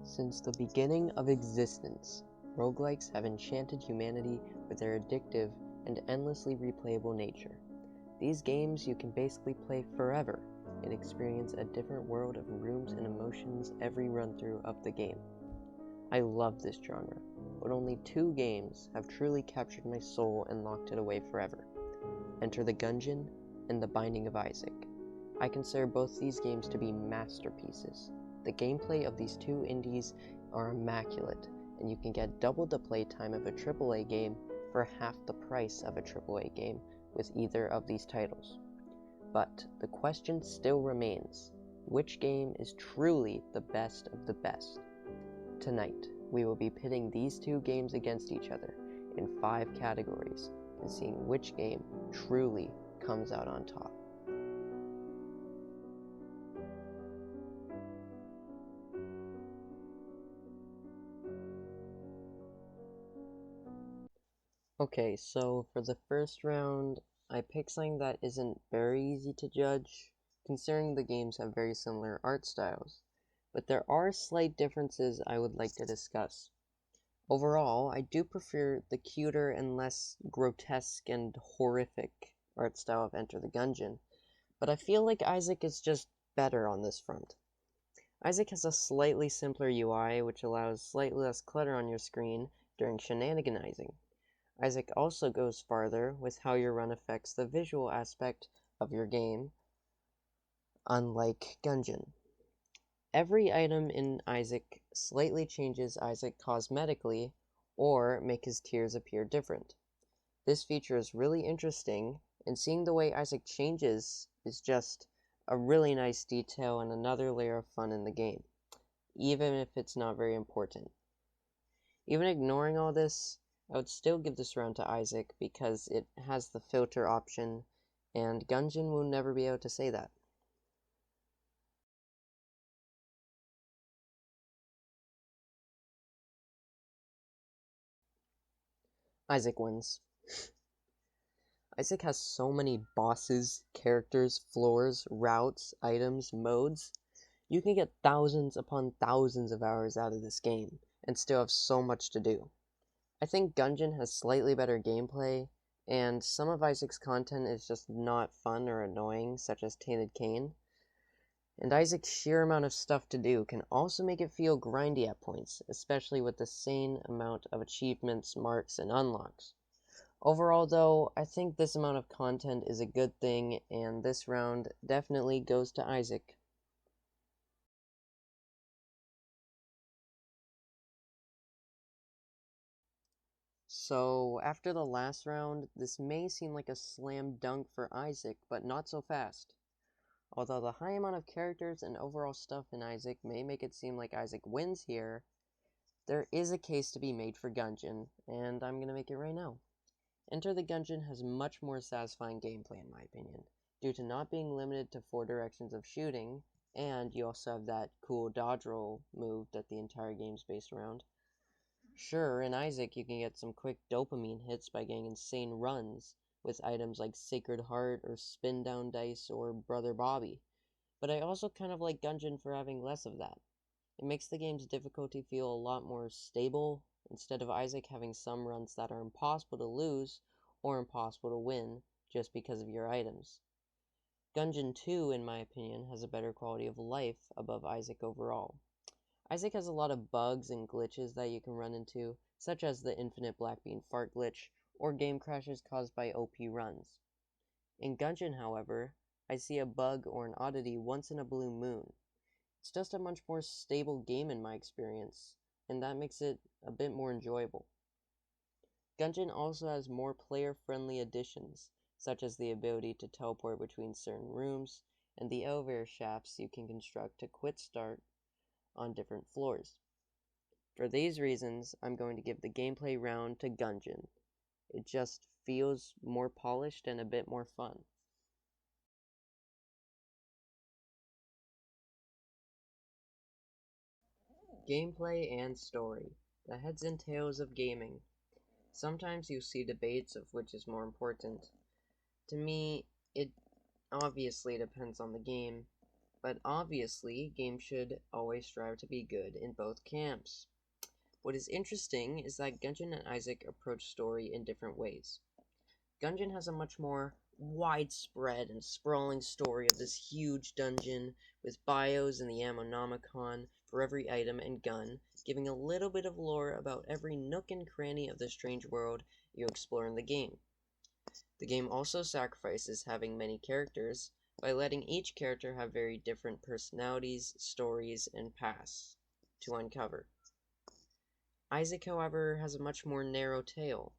Since the beginning of existence, roguelikes have enchanted humanity with their addictive and endlessly replayable nature. These games you can basically play forever and experience a different world of rooms and emotions every run-through of the game. I love this genre, but only two games have truly captured my soul and locked it away forever. Enter the Gungeon and The Binding of Isaac. I consider both these games to be masterpieces. The gameplay of these two indies are immaculate, and you can get double the playtime of a AAA game for half the price of a AAA game with either of these titles. But the question still remains, which game is truly the best of the best? Tonight, we will be pitting these two games against each other in 5 categories and seeing which game truly comes out on top. Okay, so for the first round, I picked something that isn't very easy to judge, considering the games have very similar art styles, but there are slight differences I would like to discuss. Overall, I do prefer the cuter and less grotesque and horrific art style of Enter the Gungeon, but I feel like Isaac is just better on this front. Isaac has a slightly simpler UI, which allows slightly less clutter on your screen during shenaniganizing. Isaac also goes farther with how your run affects the visual aspect of your game, unlike Gungeon. Every item in Isaac slightly changes Isaac cosmetically or make his tears appear different. This feature is really interesting, and seeing the way Isaac changes is just a really nice detail and another layer of fun in the game, even if it's not very important. Even ignoring all this, I would still give this round to Isaac because it has the filter option, and Gungeon will never be able to say that. Isaac wins. Isaac has so many bosses, characters, floors, routes, items, modes. You can get thousands upon thousands of hours out of this game, and still have so much to do. I think Gungeon has slightly better gameplay, and some of Isaac's content is just not fun or annoying, such as Tainted Cane. And Isaac's sheer amount of stuff to do can also make it feel grindy at points, especially with the insane amount of achievements, marks, and unlocks. Overall, though, I think this amount of content is a good thing, and this round definitely goes to Isaac. So, after the last round, this may seem like a slam dunk for Isaac, but not so fast. Although the high amount of characters and overall stuff in Isaac may make it seem like Isaac wins here, there is a case to be made for Gungeon, and I'm gonna make it right now. Enter the Gungeon has much more satisfying gameplay in my opinion, due to not being limited to 4 directions of shooting, and you also have that cool dodge roll move that the entire game's based around. Sure, in Isaac you can get some quick dopamine hits by getting insane runs, with items like Sacred Heart or Spin Down Dice or Brother Bobby, but I also kind of like Gungeon for having less of that. It makes the game's difficulty feel a lot more stable, instead of Isaac having some runs that are impossible to lose or impossible to win just because of your items. Gungeon 2, in my opinion, has a better quality of life above Isaac overall. Isaac has a lot of bugs and glitches that you can run into, such as the infinite black bean fart glitch, or game crashes caused by OP runs. In Gungeon, however, I see a bug or an oddity once in a blue moon. It's just a much more stable game in my experience, and that makes it a bit more enjoyable. Gungeon also has more player-friendly additions, such as the ability to teleport between certain rooms, and the elevator shafts you can construct to quick start on different floors. For these reasons, I'm going to give the gameplay round to Gungeon. It just feels more polished and a bit more fun. Gameplay and story. The heads and tails of gaming. Sometimes you see debates of which is more important. To me, it obviously depends on the game, But obviously, games should always strive to be good in both camps. What is interesting is that Gungeon and Isaac approach story in different ways. Gungeon has a much more widespread and sprawling story of this huge dungeon with bios and the Ammonomicon for every item and gun, giving a little bit of lore about every nook and cranny of the strange world you explore in the game. The game also sacrifices having many characters by letting each character have very different personalities, stories, and paths to uncover. Isaac, however, has a much more narrow tale.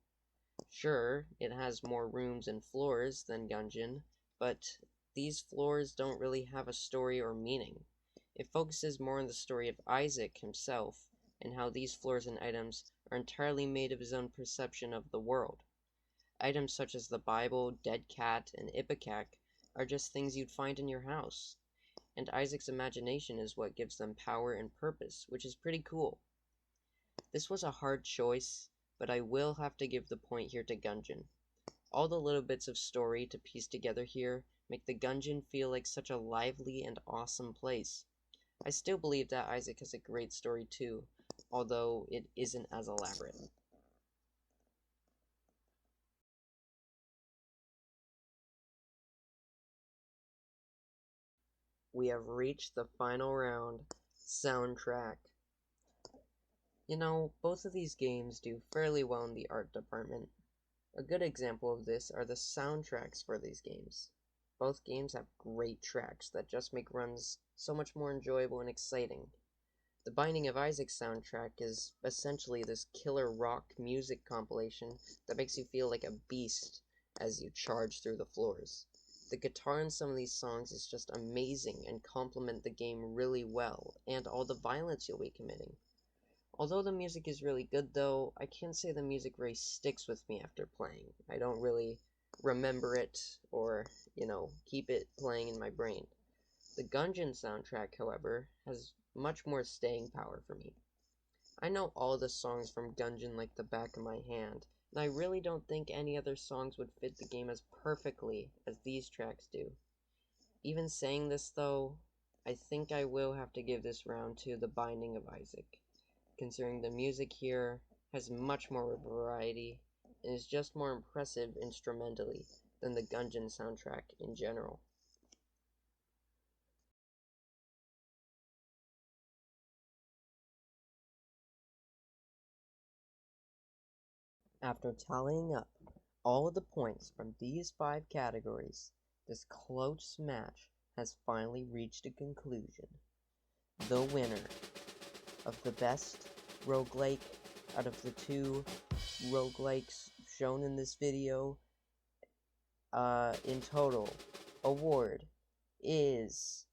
Sure, it has more rooms and floors than Gungeon, but these floors don't really have a story or meaning. It focuses more on the story of Isaac himself, and how these floors and items are entirely made of his own perception of the world. Items such as the Bible, dead cat, and ipecac are just things you'd find in your house, and Isaac's imagination is what gives them power and purpose, which is pretty cool. This was a hard choice, but I will have to give the point here to Gungeon. All the little bits of story to piece together here make the Gungeon feel like such a lively and awesome place. I still believe that Isaac has a great story too, although it isn't as elaborate. We have reached the final round, soundtrack. You know, both of these games do fairly well in the art department. A good example of this are the soundtracks for these games. Both games have great tracks that just make runs so much more enjoyable and exciting. The Binding of Isaac soundtrack is essentially this killer rock music compilation that makes you feel like a beast as you charge through the floors. The guitar in some of these songs is just amazing and complement the game really well, and all the violence you'll be committing. Although the music is really good though, I can't say the music really sticks with me after playing. I don't really remember it or, keep it playing in my brain. The Gungeon soundtrack, however, has much more staying power for me. I know all the songs from Gungeon like the back of my hand, and I really don't think any other songs would fit the game as perfectly as these tracks do. Even saying this though, I think I will have to give this round to The Binding of Isaac, considering the music here has much more variety and is just more impressive instrumentally than the Gungeon soundtrack in general. After tallying up all of the points from these 5 categories, this close match has finally reached a conclusion. The winner of the best roguelike out of the 2 roguelikes shown in this video, in total, award is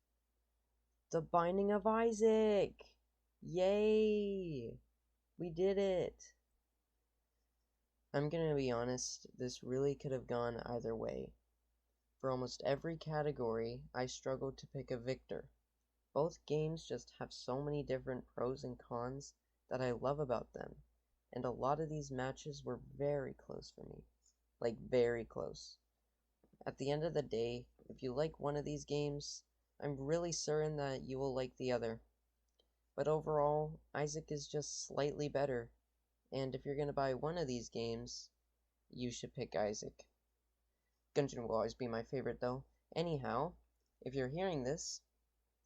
The Binding of Isaac! Yay! We did it! I'm gonna be honest, this really could have gone either way. For almost every category, I struggled to pick a victor. Both games just have so many different pros and cons that I love about them, and a lot of these matches were very close for me. Like, very close. At the end of the day, if you like one of these games, I'm really certain that you will like the other. But overall, Isaac is just slightly better, and if you're gonna buy one of these games, you should pick Isaac. Gungeon will always be my favorite though. Anyhow, if you're hearing this,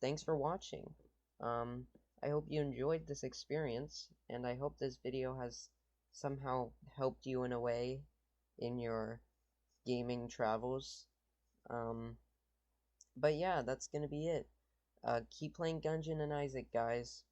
thanks for watching. I hope you enjoyed this experience, and I hope this video has somehow helped you in a way in your gaming travels. But yeah, that's gonna be it. Keep playing Gungeon and Isaac, guys.